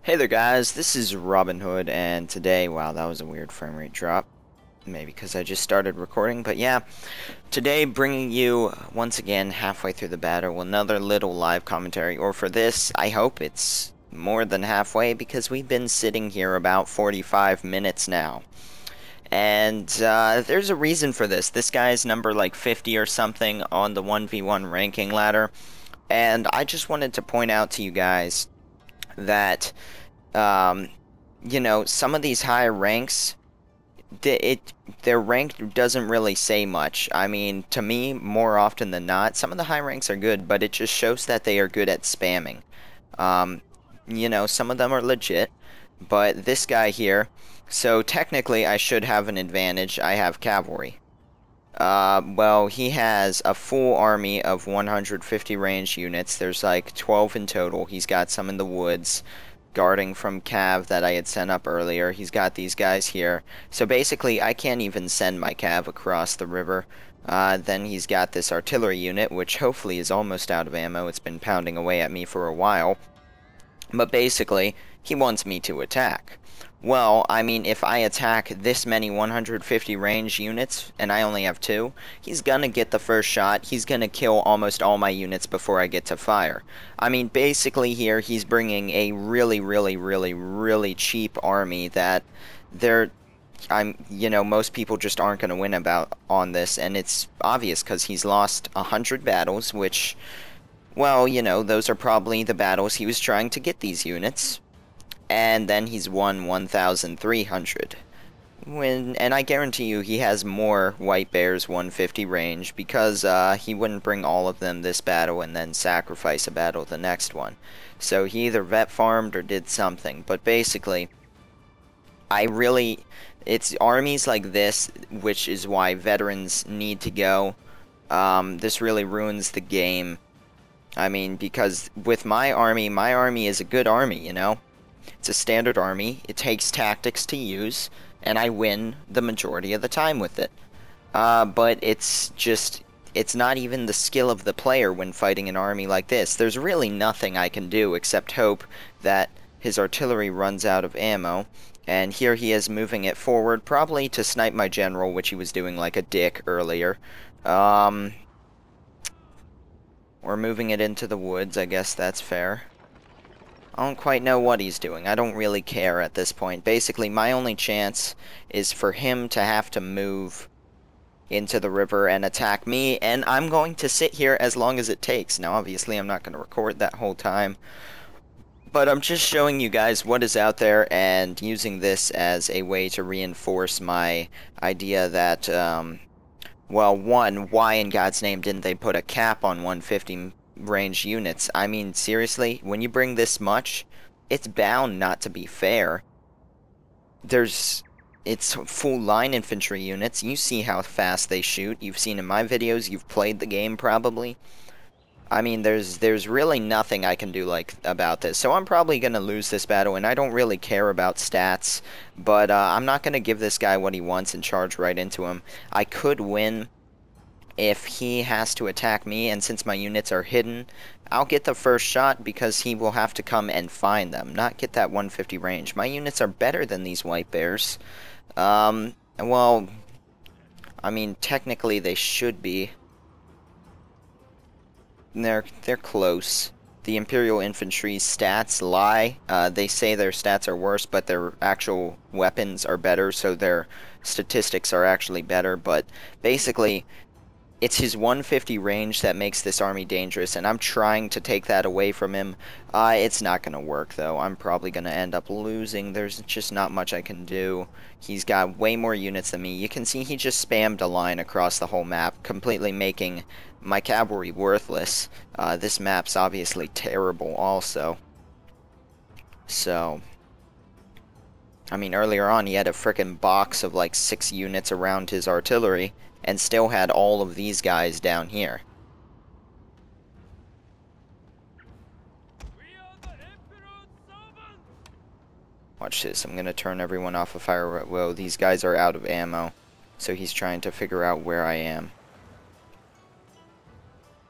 Hey there guys, this is Robin Hood, and today, wow, that was a weird frame rate drop. Maybe because I just started recording, but yeah. Today, bringing you, once again, halfway through the battle, another little live commentary. Or for this, I hope it's more than halfway, because we've been sitting here about 45 minutes now. And there's a reason for this. This guy's number like 50 or something on the 1v1 ranking ladder. And I just wanted to point out to you guys that um, some of these higher ranks, their rank doesn't really say much. I mean, to me, more often than not, some of the high ranks are good, but it just shows that they are good at spamming. Um, some of them are legit, but this guy here, so technically I should have an advantage. I have cavalry. Well, he has a full army of 150 ranged units. There's like 12 in total. He's got some in the woods guarding from Cav that I had sent up earlier. He's got these guys here. So basically, I can't even send my Cav across the river. Then he's got this artillery unit, which hopefully is almost out of ammo. It's been pounding away at me for a while. But basically, he wants me to attack. Well, I mean, if I attack this many 150 range units, and I only have two, he's gonna get the first shot. He's gonna kill almost all my units before I get to fire. I mean, basically here, he's bringing a really cheap army that most people just aren't gonna win about on this, and it's obvious because he's lost 100 battles, which, well, those are probably the battles he was trying to get these units. And then he's won 1,300. And I guarantee you he has more White Bears 150 range because he wouldn't bring all of them this battle and then sacrifice a battle the next one. So he either vet farmed or did something. But basically, it's armies like this, which is why veterans need to go. This really ruins the game. I mean, because with my army is a good army, It's a standard army, it takes tactics to use, and I win the majority of the time with it. But it's not even the skill of the player when fighting an army like this. There's really nothing I can do except hope that his artillery runs out of ammo, and here he is moving it forward, probably to snipe my general, which he was doing like a dick earlier. We're moving it into the woods, I guess that's fair. I don't quite know what he's doing. I don't really care at this point. Basically, my only chance is for him to have to move into the river and attack me, and I'm going to sit here as long as it takes. Now, obviously, I'm not going to record that whole time, but I'm just showing you guys what is out there and using this as a way to reinforce my idea that, well, one, why in God's name didn't they put a cap on 150 range units? I mean, seriously, when you bring this much, it's bound not to be fair. It's full line infantry units. You see how fast they shoot. You've seen in my videos. You've played the game probably. I mean, there's really nothing I can do about this. So I'm probably going to lose this battle, and I don't really care about stats. But I'm not going to give this guy what he wants and charge right into him. I could win if he has to attack me, and since my units are hidden, I'll get the first shot because he will have to come and find them, not get that 150 range. My units are better than these White Bears. Well, I mean, technically they should be. They're close. The Imperial Infantry's stats lie. They say their stats are worse, but their actual weapons are better, so their statistics are actually better. But basically, it's his 150 range that makes this army dangerous, and I'm trying to take that away from him. It's not going to work, though. I'm probably going to end up losing. There's just not much I can do. He's got way more units than me. You can see he just spammed a line across the whole map, completely making my cavalry worthless. This map's obviously terrible also. So, I mean, earlier on he had a frickin' box of like 6 units around his artillery, and still had all of these guys down here. Watch this, I'm gonna turn everyone off of fire. Whoa, these guys are out of ammo, so he's trying to figure out where I am.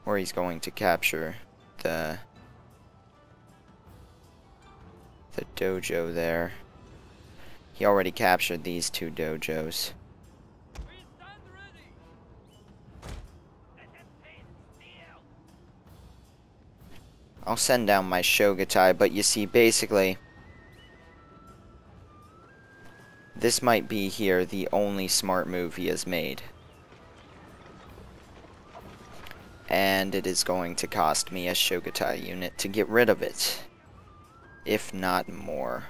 Or he's going to capture the the dojo there. He already captured these 2 dojos. I'll send down my shogutai, but you see, basically, this might be here the only smart move he has made. And it is going to cost me a shogutai unit to get rid of it, if not more.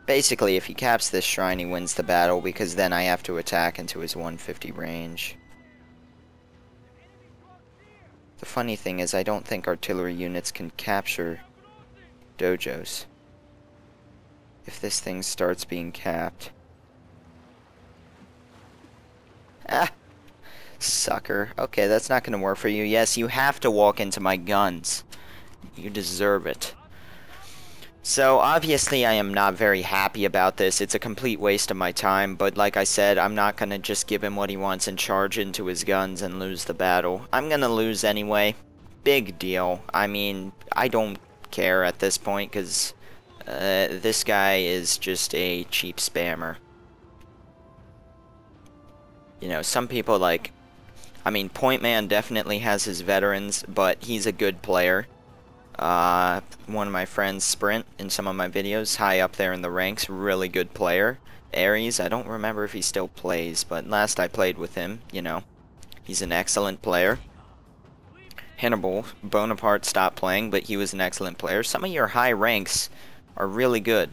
Basically, if he caps this shrine, he wins the battle, because then I have to attack into his 150 range. The funny thing is, I don't think artillery units can capture dojos if this thing starts being capped. Ah! Sucker. Okay, that's not gonna work for you. Yes, you have to walk into my guns. You deserve it. So, obviously, I am not very happy about this. It's a complete waste of my time, but like I said, I'm not gonna just give him what he wants and charge into his guns and lose the battle. I'm gonna lose anyway. Big deal. I mean, I don't care at this point, because this guy is just a cheap spammer. You know, some people like... I mean, Point Man definitely has his veterans, but he's a good player. One of my friends, Sprint, in some of my videos, high up there in the ranks, really good player. Ares, I don't remember if he still plays, but last I played with him, you know, he's an excellent player. Hannibal Bonaparte stopped playing, but he was an excellent player. Some of your high ranks are really good.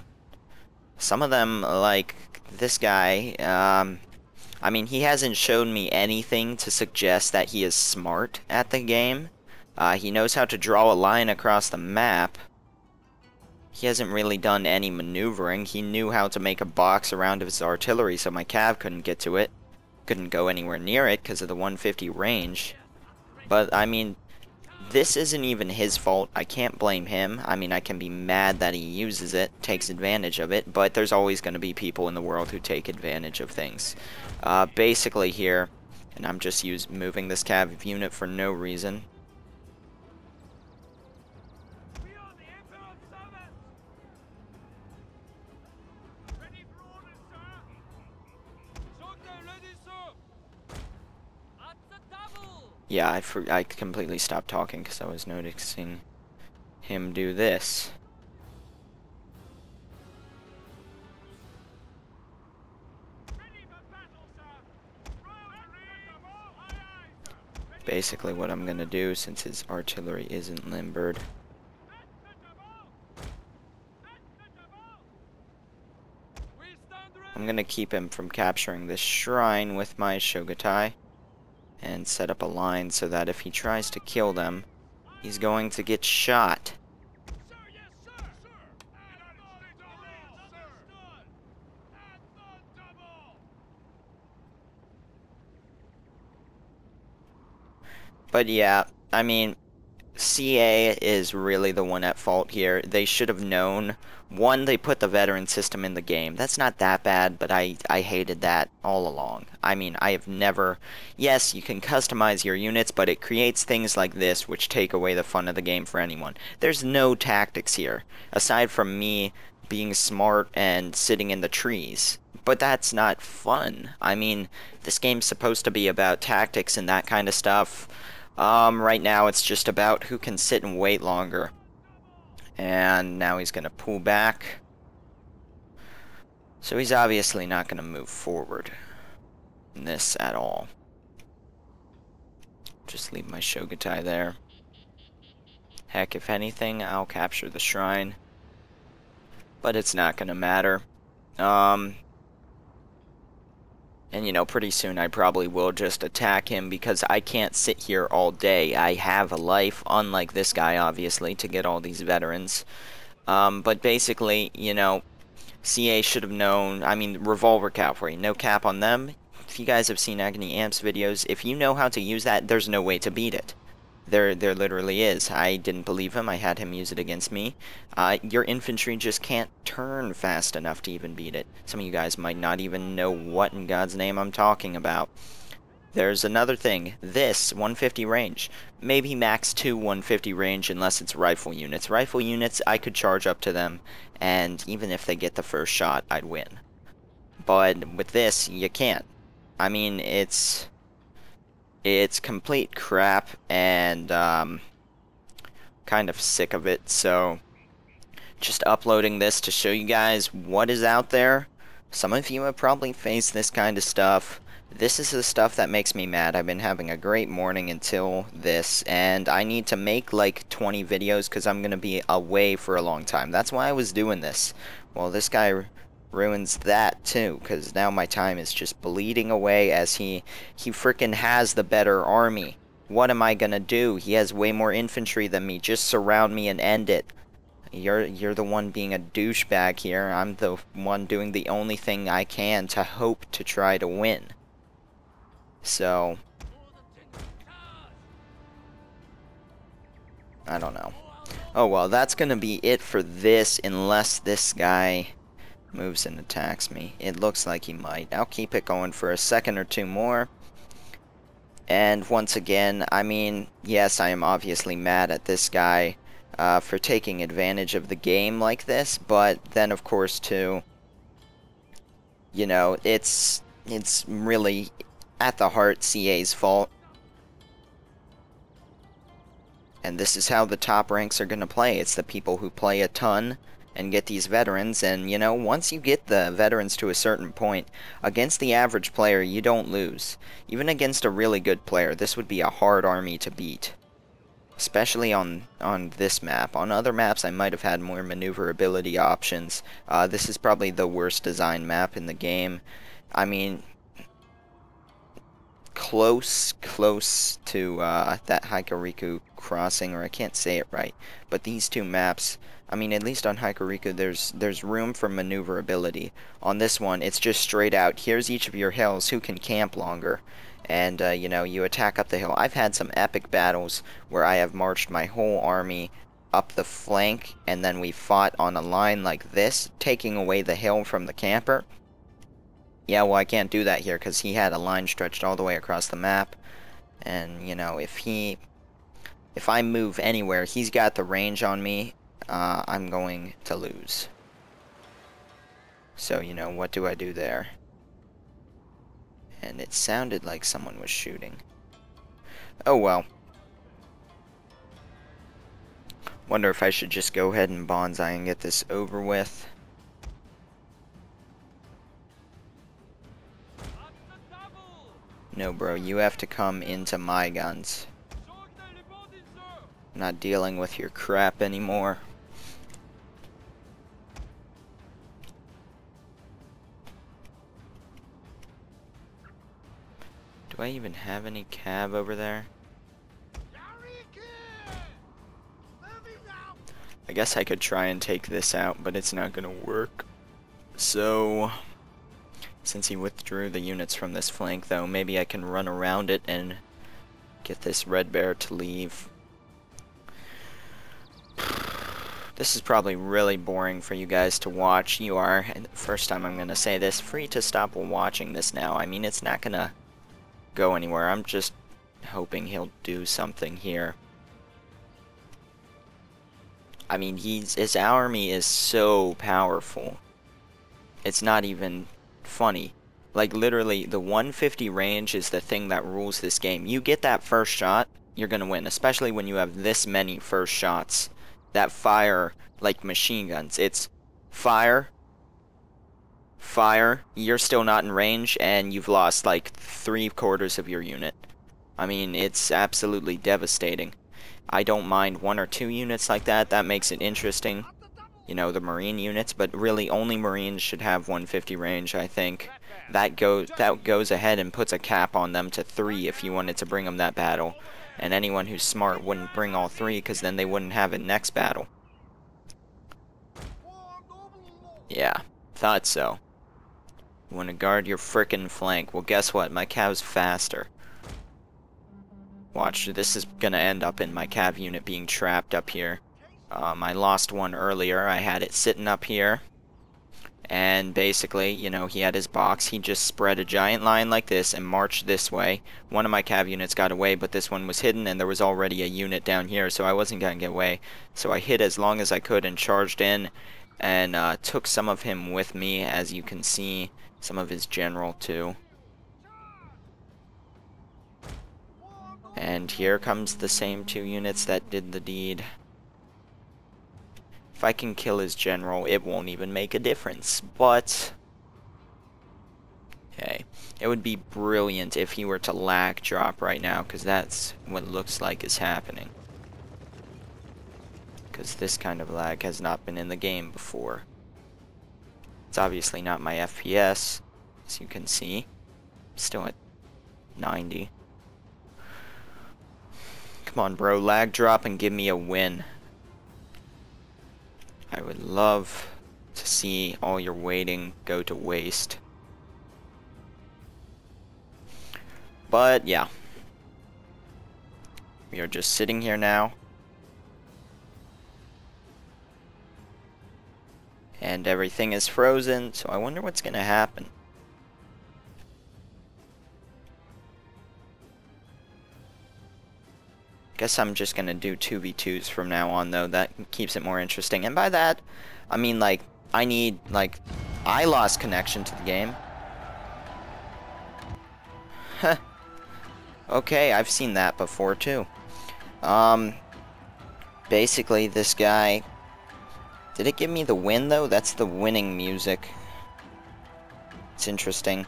Some of them, like this guy, I mean, he hasn't shown me anything to suggest that he is smart at the game. He knows how to draw a line across the map. He hasn't really done any maneuvering. He knew how to make a box around his artillery so my cav couldn't get to it. Couldn't go anywhere near it because of the 150 range. But, I mean, this isn't even his fault. I can't blame him. I mean, I can be mad that he uses it, takes advantage of it, but there's always going to be people in the world who take advantage of things. Basically here, and I'm just moving this cav unit for no reason. Yeah, I completely stopped talking because I was noticing him do this. Basically what I'm going to do, since his artillery isn't limbered, I'm going to keep him from capturing this shrine with my shogutai and set up a line so that if he tries to kill them, he's going to get shot. But yeah, I mean, CA is really the one at fault here. They should have known. One, they put the veteran system in the game. That's not that bad, but I hated that all along. I mean, I have never... Yes, you can customize your units, but it creates things like this which take away the fun of the game for anyone. There's no tactics here, aside from me being smart and sitting in the trees. But that's not fun. I mean, this game's supposed to be about tactics and that kind of stuff. Right now it's just about who can sit and wait longer. And now he's going to pull back. So he's obviously not going to move forward in this at all. Just leave my shogutai there. Heck, if anything, I'll capture the shrine. But it's not going to matter. And, you know, pretty soon I probably will just attack him because I can't sit here all day. I have a life, unlike this guy, obviously, to get all these veterans. But basically, you know, CA should have known. I mean, revolver cavalry, no cap on them. If you guys have seen Agony Amp's videos, if you know how to use that, there's no way to beat it. There literally is. I didn't believe him. I had him use it against me. Your infantry just can't turn fast enough to even beat it. Some of you guys might not even know what in God's name I'm talking about. there's another thing. This 150 range, maybe max 2 150 range unless it's rifle units. Rifle units, I could charge up to them, and even if they get the first shot, I'd win. But with this, you can't. I mean, it's complete crap, and kind of sick of it. So just uploading this to show you guys what is out there. Some of you have probably faced this kind of stuff. This is the stuff that makes me mad. I've been having a great morning until this, and I need to make like 20 videos because I'm going to be away for a long time. That's why I was doing this. Well, this guy ruins that too, because now my time is just bleeding away as he freaking has the better army. What am I going to do? He has way more infantry than me. Just surround me and end it. You're the one being a douchebag here. I'm the one doing the only thing I can to hope to try to win. So, I don't know. Oh well, that's gonna be it for this, unless this guy moves and attacks me. It looks like he might. I'll keep it going for a second or two more. And once again, I mean, yes, I am obviously mad at this guy for taking advantage of the game like this, but then of course too, you know, it's really at the heart CA's fault. And this is how the top ranks are going to play. It's the people who play a ton and get these veterans, and you know, once you get the veterans to a certain point, against the average player, you don't lose. Even against a really good player, this would be a hard army to beat. Especially on this map. On other maps, I might have had more maneuverability options. This is probably the worst design map in the game. I mean, close to that Hikariku crossing, or I can't say it right, but these two maps, I mean, at least on Hikariku, there's room for maneuverability. On this one, it's just straight out. Here's each of your hills. Who can camp longer? And, you know, you attack up the hill. I've had some epic battles where I have marched my whole army up the flank, and then we fought on a line like this, taking away the hill from the camper. Yeah, well, I can't do that here because he had a line stretched all the way across the map. And, you know, if I move anywhere, he's got the range on me, I'm going to lose. So, you know, what do I do there? And it sounded like someone was shooting. Oh, well. Wonder if I should just go ahead and bonsai and get this over with. No, bro, you have to come into my guns. I'm not dealing with your crap anymore. Do I even have any cab over there? I guess I could try and take this out, but it's not gonna work. So, since he withdrew the units from this flank, though, maybe I can run around it and get this red bear to leave. This is probably really boring for you guys to watch. You are, and the first time I'm gonna say this, free to stop watching this now. I mean, it's not gonna go anywhere. I'm just hoping he'll do something here. I mean, his army is so powerful. It's not even funny. Like, literally, the 150 range is the thing that rules this game. You get that first shot, you're gonna win. Especially when you have this many first shots that fire like machine guns. It's fire, fire, you're still not in range, and you've lost like 3/4 of your unit. I mean, it's absolutely devastating. I don't mind 1 or 2 units like that. That makes it interesting. You know, the marine units, but really only marines should have 150 range, I think. That goes ahead and puts a cap on them to 3 if you wanted to bring them that battle. And anyone who's smart wouldn't bring all 3, because then they wouldn't have it next battle. Yeah, thought so. You want to guard your frickin' flank. Well, guess what? My cav's faster. Watch, this is gonna end up in my cav unit being trapped up here. I lost one earlier. I had it sitting up here. And basically, you know, he had his box. He just spread a giant line like this and marched this way. One of my cav units got away, but this one was hidden, and there was already a unit down here, so I wasn't going to get away. So I hid as long as I could and charged in, and took some of him with me, as you can see, some of his general too. And here comes the same 2 units that did the deed. If I can kill his general, it won't even make a difference, but okay, it would be brilliant if he were to lag drop right now, because that's what looks like is happening. Because this kind of lag has not been in the game before. It's obviously not my FPS, as you can see. Still at 90. Come on, bro, lag drop and give me a win. I would love to see all your waiting go to waste. But yeah, we are just sitting here now, and everything is frozen, so I wonder what's gonna happen. Guess I'm just gonna do 2v2s from now on, though. That keeps it more interesting. And by that, I mean, like, I lost connection to the game. Huh. Okay, I've seen that before, too. Basically, this guy... Did it give me the win, though? That's the winning music. It's interesting.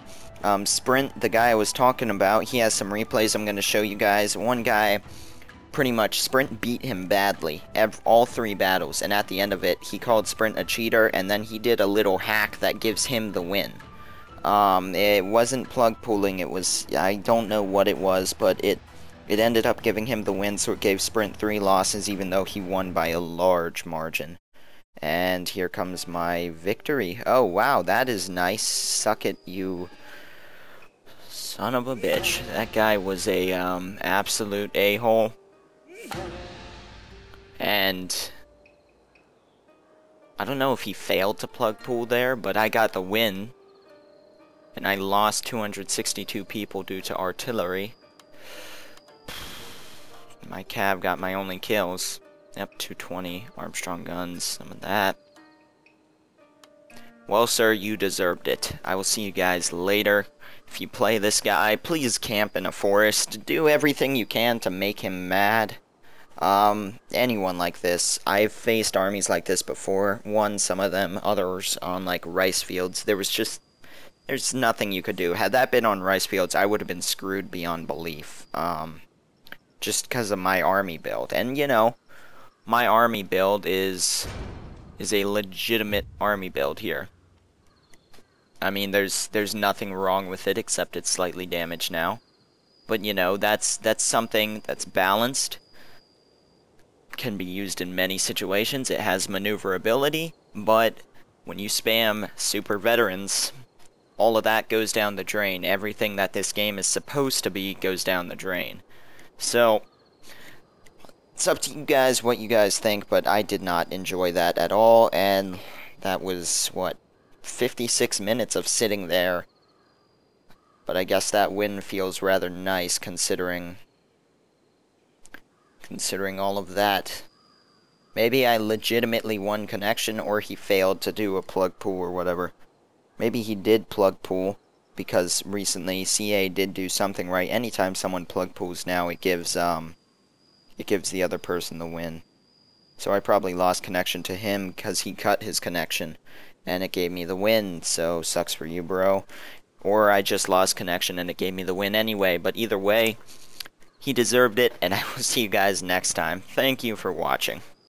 Sprint, the guy I was talking about, he has some replays I'm gonna show you guys. One guy... Pretty much, Sprint beat him badly, all 3 battles, and at the end of it, he called Sprint a cheater, and then he did a little hack that gives him the win. It wasn't plug pooling, it was, I don't know what it was, but it ended up giving him the win, so it gave Sprint 3 losses, even though he won by a large margin. And here comes my victory. Oh, wow, that is nice. Suck it, you son of a bitch. That guy was a, absolute a-hole. And I don't know if he failed to plug pool there, but I got the win. And I lost 262 people due to artillery. My cav got my only kills. Yep, 220 Armstrong guns, some of that. Well, sir, you deserved it. I will see you guys later. If you play this guy, please camp in a forest. Do everything you can to make him mad. Anyone like this. I've faced armies like this before. Won some of them, others on, like, rice fields. There's nothing you could do. Had that been on rice fields, I would have been screwed beyond belief. Just because of my army build. And, you know, my army build is a legitimate army build here. I mean, there's nothing wrong with it, except it's slightly damaged now. But, you know, that's something that's balanced. Can be used in many situations. It has maneuverability, but when you spam super veterans, all of that goes down the drain. Everything that this game is supposed to be goes down the drain. So, it's up to you guys what you guys think, but I did not enjoy that at all, and that was, what, 56 minutes of sitting there. But I guess that win feels rather nice considering all of that. Maybe I legitimately won connection, or he failed to do a plug pool or whatever. Maybe he did plug pool, because recently CA did do something right. Anytime someone plug pools now, it gives the other person the win. So I probably lost connection to him because he cut his connection, and it gave me the win, so sucks for you, bro. Or I just lost connection and it gave me the win anyway, but either way, he deserved it, and I will see you guys next time. Thank you for watching.